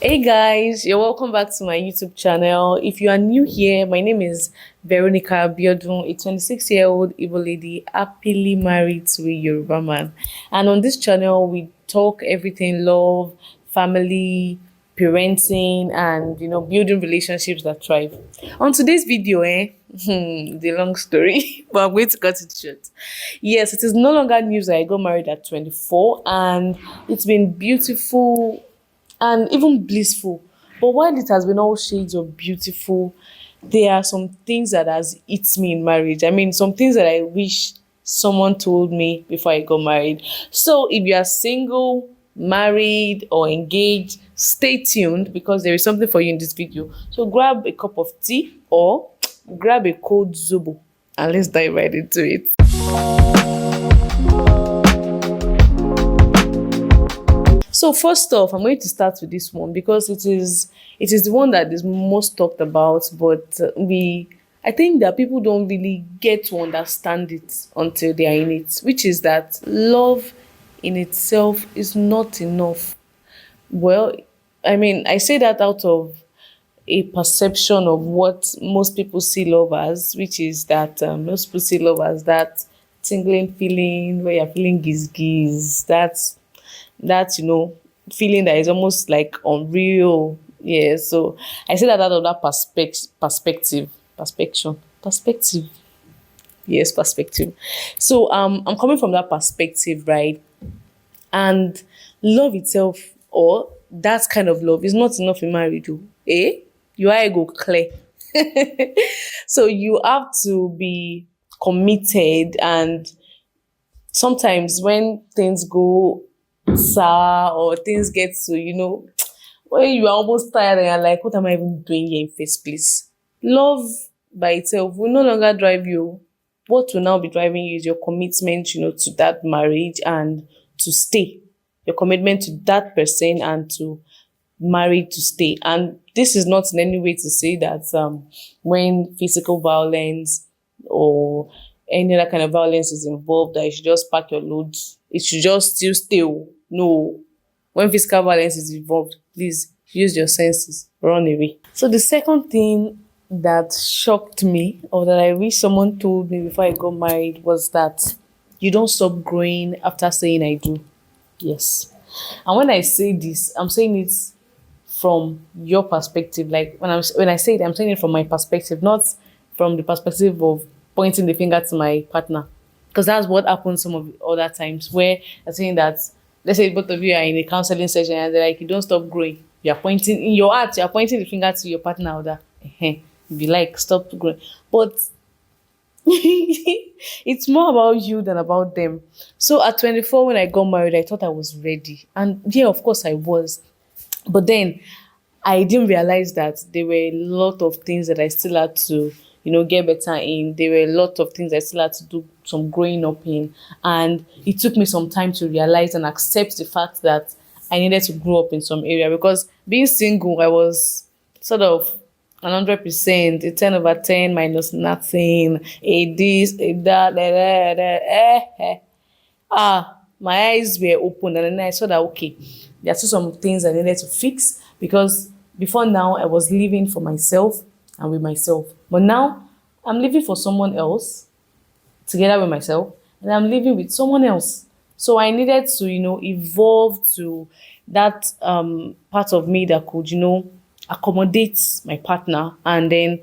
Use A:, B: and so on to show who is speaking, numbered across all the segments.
A: Hey guys, you're welcome back to my YouTube channel. If you are new here, my name is Veronica Biodun, a 26-year-old Igbo lady happily married to a Yoruba man. And on this channel, we talk everything love, family, parenting, and building relationships that thrive. On today's video, the long story, but I'm going to cut it short. Yes, it is no longer news that I got married at 24, and it's been beautiful and even blissful. But while it has been all shades of beautiful, there are some things that has hit me in marriage. I mean, some things that I wish someone told me before I got married. So if you are single, married, or engaged, stay tuned because there is something for you in this video. So grab a cup of tea or grab a cold zobo and let's dive right into it. So first off, I'm going to start with this one because it is the one that is most talked about, but I think that people don't really get to understand it until they are in it, which is that love in itself is not enough. Well, I mean, I say that out of a perception of what most people see love as, which is that most people see love as that tingling feeling where you're feeling giz, that feeling that is almost like unreal. Yeah, so I say that out of that perspective. Yes, perspective. So I'm coming from that perspective, right? And love itself, or that kind of love, is not enough in marriage. Oh. You are go clear. So you have to be committed, and sometimes when things go sour or things get to, when you are almost tired and you're like, what am I even doing here in first place? Love by itself will no longer drive you. What will now be driving you is your commitment, to that marriage and to stay. Your commitment to that person and to marry to stay. And this is not in any way to say that when physical violence or any other kind of violence is involved, that you should just pack your loads. It should just still stay. No. When physical violence is involved, please use your senses. Run away. So the second thing that shocked me, or that I wish someone told me before I got married, was that you don't stop growing after saying I do. Yes. And when I say this, I'm saying it from your perspective. Like when I say it, I'm saying it from my perspective, not from the perspective of pointing the finger to my partner. Because that's what happens some of the other times where they're saying that, let's say both of you are in a counseling session and they're like, you don't stop growing. You're pointing in your heart, you're pointing the finger to your partner or that. If you like, stop growing. But it's more about you than about them. So at 24, when I got married, I thought I was ready. And yeah, of course I was. But then I didn't realize that there were a lot of things that I still had to, get better in. There were a lot of things I still had to do some growing up in. And it took me some time to realize and accept the fact that I needed to grow up in some area. Because being single, I was sort of 100%, a 10 over 10 minus nothing, a this, a that, my eyes were open, and then I saw that, okay, there are still some things I needed to fix, because before now I was living for myself and with myself. But now I'm living for someone else together with myself, and I'm living with someone else. So I needed to, evolve to that part of me that could, accommodate my partner. And then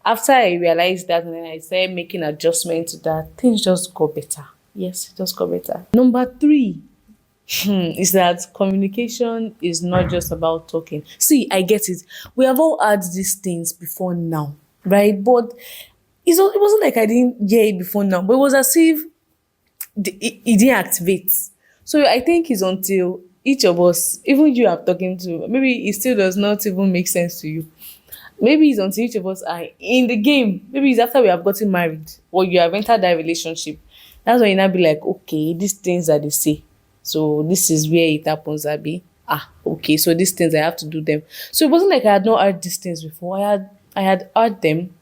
A: after I realized that, and then I started making adjustments to that, things just got better. Yes, it just got better. Number three, is that communication is not just about talking. See, I get it. We have all had these things before now, right? But it wasn't like I didn't hear it before now, but it was as if it didn't activate. So I think it's until each of us, even you are talking to, maybe it still does not even make sense to you. Maybe it's until each of us are in the game. Maybe it's after we have gotten married or you have entered that relationship. That's when you now be like, okay, these things that they say. So this is where it happens, Abby. Okay, so these things I have to do them. So it wasn't like I had not heard these things before. I had heard them,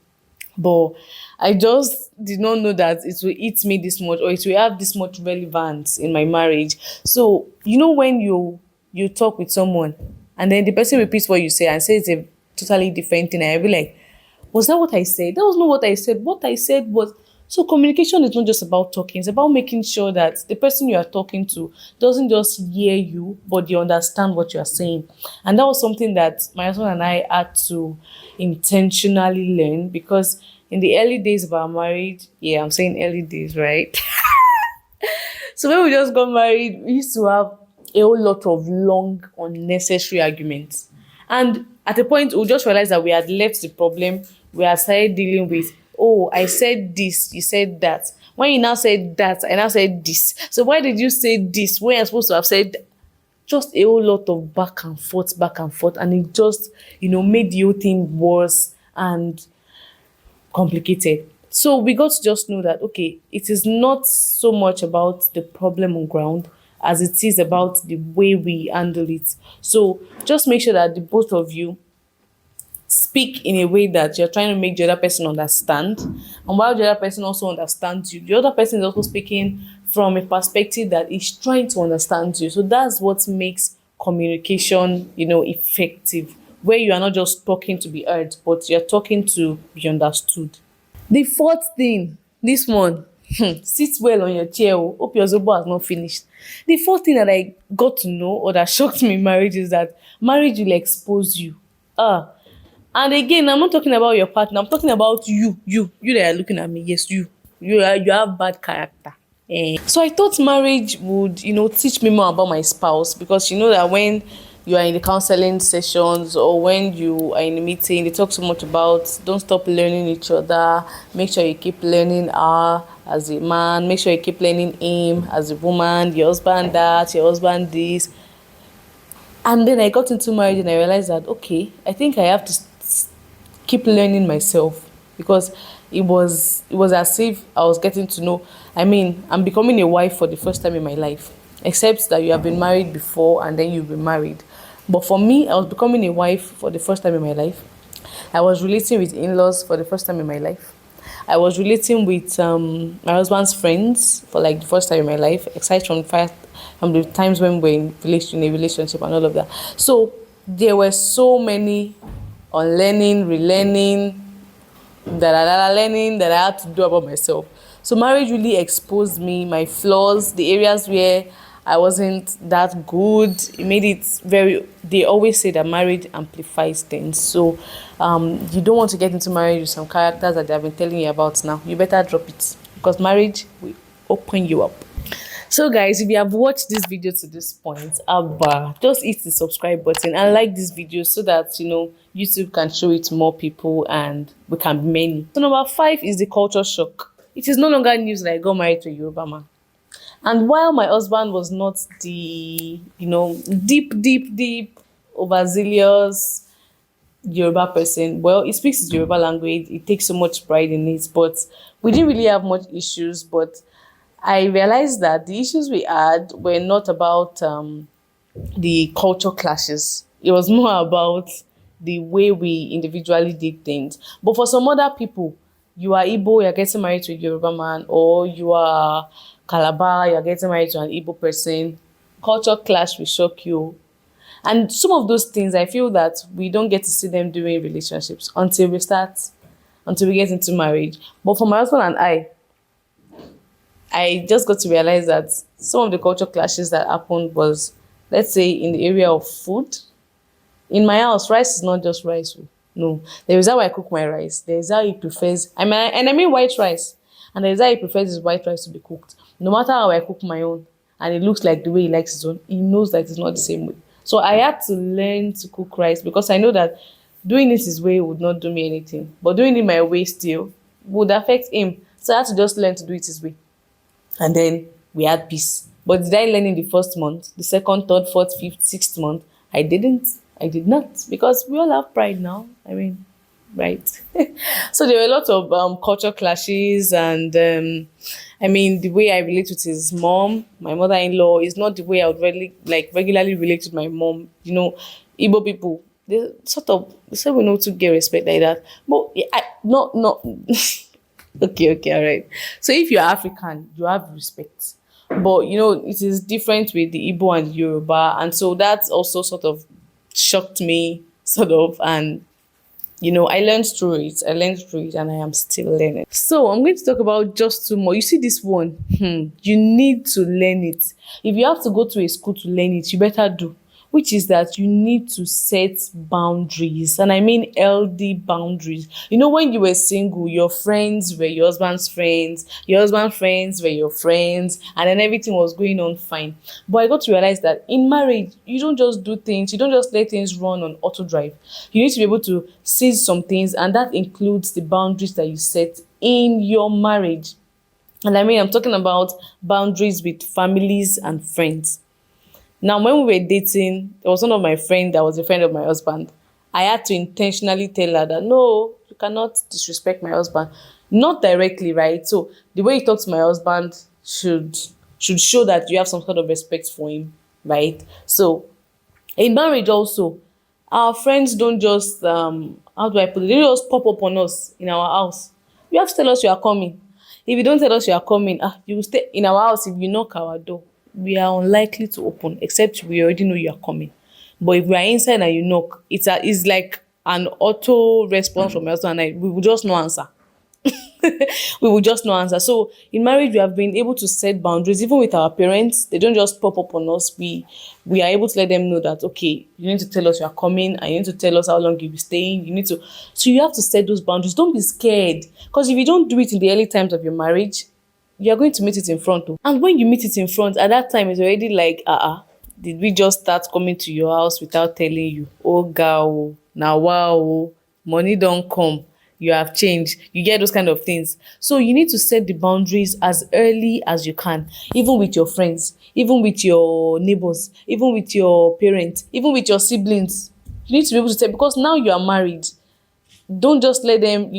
A: but I just did not know that it will eat me this much, or it will have this much relevance in my marriage. So when you talk with someone and then the person repeats what you say and says a totally different thing, and I'll be like, was that what I said? That was not what I said. What I said was, so communication is not just about talking, it's about making sure that the person you are talking to doesn't just hear you, but they understand what you are saying. And that was something that my husband and I had to intentionally learn, because in the early days of our marriage, yeah, I'm saying early days, right? So when we just got married, we used to have a whole lot of long, unnecessary arguments. And at a point, we just realized that we had left the problem. We had started dealing with, oh, I said this, you said that. When you now said that, I now said this. So why did you say this when you're supposed to have said that? Just a whole lot of back and forth. And it just, made the whole thing worse and complicated. So we got to just know that, okay, it is not so much about the problem on ground as it is about the way we handle it. So just make sure that the both of you speak in a way that you're trying to make the other person understand. And while the other person also understands you, the other person is also speaking from a perspective that is trying to understand you. So that's what makes communication, effective, where you are not just talking to be heard, but you're talking to be understood. The fourth thing, this one, sit well on your chair. Oh. Hope your zobo has not finished. The fourth thing that I got to know or that shocked me in marriage is that marriage will expose you. And again, I'm not talking about your partner. I'm talking about you that are looking at me. Yes, you have bad character. So I thought marriage would, teach me more about my spouse, because you know that when you are in the counseling sessions or when you are in a meeting, they talk so much about don't stop learning each other. Make sure you keep learning her as a man. Make sure you keep learning him as a woman. Your husband that, your husband this. And then I got into marriage and I realized that, okay, I think I have to keep learning myself, because it was as if I was getting to know. I mean, I'm becoming a wife for the first time in my life, except that you have been married before and then you've been married. But for me, I was becoming a wife for the first time in my life. I was relating with in-laws for the first time in my life. I was relating with my husband's friends for like the first time in my life, aside from the times when we were in a relationship and all of that. So there were so many unlearning, relearning, learning that I had to do about myself. So marriage really exposed me, my flaws, the areas where I wasn't that good. It made it they always say that marriage amplifies things. So you don't want to get into marriage with some characters that they have been telling you about now. You better drop it, because marriage will open you up. So guys, if you have watched this video to this point, just hit the subscribe button and like this video so that YouTube can show it to more people and we can be many. So number 5 is the culture shock. It is no longer news that I got married to a Yoruba man. And while my husband was not the deep overzealous Yoruba person, well, he speaks his Yoruba language, he takes so much pride in it, but we didn't really have much issues. But I realized that the issues we had were not about the culture clashes. It was more about the way we individually did things. But for some other people, you are Igbo, you're getting married to a Yoruba man, or you are Calabar, you're getting married to an Igbo person, culture clash will shock you. And some of those things, I feel that we don't get to see them during relationships until we get into marriage. But for my husband and I just got to realize that some of the culture clashes that happened was, let's say, in the area of food. In my house, rice is not just rice. No, there is how I cook my rice. There is how he prefers, I mean white rice. And there is how he prefers his white rice to be cooked. No matter how I cook my own, and it looks like the way he likes his own, he knows that it's not the same way. So I had to learn to cook rice, because I know that doing it his way would not do me anything. But doing it my way still would affect him. So I had to just learn to do it his way. And then we had peace. But did I learn in the first month, the second, third, fourth, fifth, sixth month? I didn't. I did not. Because we all have pride now. I mean, right? So there were a lot of culture clashes. And the way I relate with his mom, my mother-in-law, is not the way I would regularly relate with my mom. Igbo people, they say we know to get respect like that. But not. Okay, all right. So if you're African, you have respect. But, it is different with the Igbo and the Yoruba. And so that's also sort of shocked me, sort of, and I learned through it. I learned through it, and I am still learning. So I'm going to talk about just two more. You see this one, you need to learn it. If you have to go to a school to learn it, you better do. Which is that you need to set boundaries, and I mean healthy boundaries. When you were single, your friends were your husband's friends were your friends, and then everything was going on fine. But I got to realize that in marriage, you don't just do things, you don't just let things run on auto drive. You need to be able to seize some things, and that includes the boundaries that you set in your marriage. And I mean, I'm talking about boundaries with families and friends. Now, when we were dating, there was one of my friends that was a friend of my husband. I had to intentionally tell her that no, you cannot disrespect my husband. Not directly, right? So the way you talk to my husband should show that you have some sort of respect for him, right? So in marriage also, our friends don't just how do I put it? They don't just pop up on us in our house. You have to tell us you are coming. If you don't tell us you are coming, you will stay in our house. If you knock our door, we are unlikely to open, except we already know you are coming. But if we are inside and you knock, it's like an auto response from your husband, and we will just no answer. We will just no answer. So in marriage, we have been able to set boundaries, even with our parents. They don't just pop up on us. We are able to let them know that, okay, you need to tell us you are coming, and you need to tell us how long you'll be staying. So you have to set those boundaries. Don't be scared, because if you don't do it in the early times of your marriage, you're going to meet it in front. And when you meet it in front, at that time, it's already like, did we just start coming to your house without telling you? Oh, girl, now wow, money don't come. You have changed. You get those kind of things. So you need to set the boundaries as early as you can, even with your friends, even with your neighbors, even with your parents, even with your siblings. You need to be able to tell, because now you are married. Don't just let them,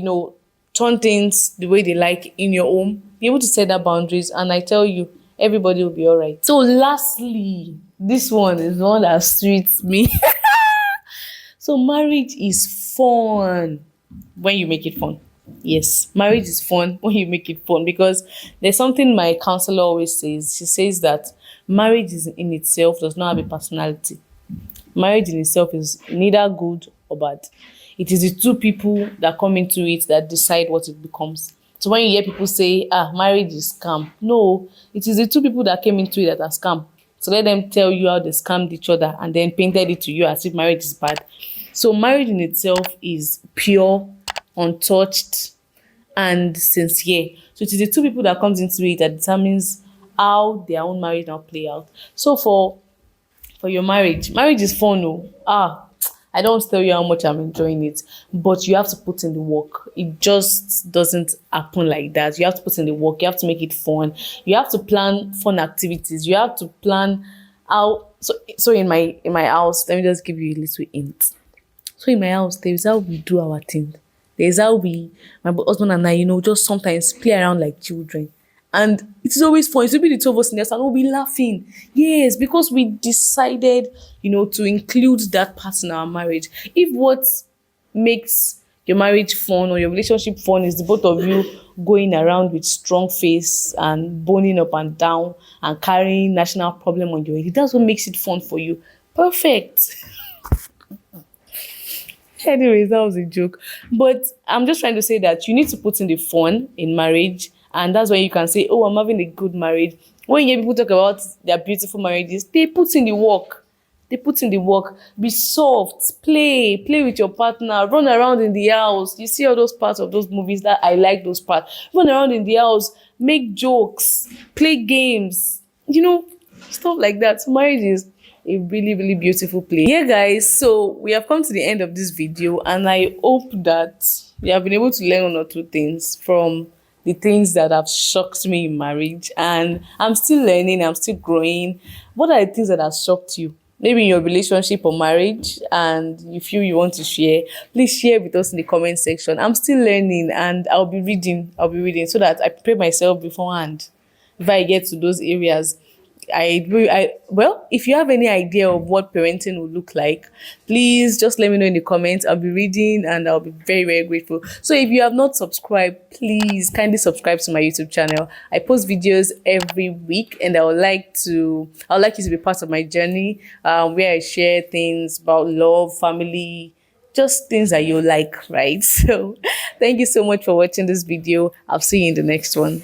A: turn things the way they like in your home. Be able to set that boundaries, and I tell you, everybody will be all right. So lastly, this one is the one that sweets me. So marriage is fun when you make it fun. Yes, marriage is fun when you make it fun, because there's something my counselor always says. She says that marriage is in itself does not have a personality. Marriage in itself is neither good or bad. It is the two people that come into it that decide what it becomes. So when you hear people say, marriage is scam, no, it is the two people that came into it that are scam. So let them tell you how they scammed each other and then painted it to you as if marriage is bad. So marriage in itself is pure, untouched, and sincere. So it is the two people that comes into it that determines how their own marriage now play out. So for your marriage is fun. I don't tell you how much I'm enjoying it, but you have to put in the work. It just doesn't happen like that. You have to put in the work. You have to make it fun. You have to plan fun activities. You have to plan how. So in my house, let me just give you a little hint. So in my house, there is how we do our thing. There is how my husband and I, just sometimes play around like children. And it is always fun. It will be the two of us in there, and we'll be laughing. Yes, because we decided, to include that part in our marriage. If what makes your marriage fun or your relationship fun is the both of you going around with strong face and boning up and down and carrying national problem on your head, that's what makes it fun for you. Perfect. Anyways, that was a joke. But I'm just trying to say that you need to put in the fun in marriage. And that's when you can say, I'm having a good marriage. When you hear people talk about their beautiful marriages, they put in the work. Be soft. Play with your partner. Run around in the house. You see all those parts of those movies that I like those parts. Run around in the house. Make jokes. Play games. Stuff like that. So marriage is a really, really beautiful place. Yeah, guys. So we have come to the end of this video, and I hope that you have been able to learn one or two things from the things that have shocked me in marriage. And I'm still learning, I'm still growing. What are the things that have shocked you? Maybe in your relationship or marriage, and you feel you want to share, please share with us in the comment section. I'm still learning, and I'll be reading so that I prepare myself beforehand if I get to those areas. well, if you have any idea of what parenting would look like, please just let me know in the comments. I'll be reading and I'll be very, very grateful. So if you have not subscribed, please kindly subscribe to my YouTube channel. I post videos every week, and I'd like you to be part of my journey, where I share things about love, family, just things that you like, right? So thank you so much for watching this video. I'll see you in the next one.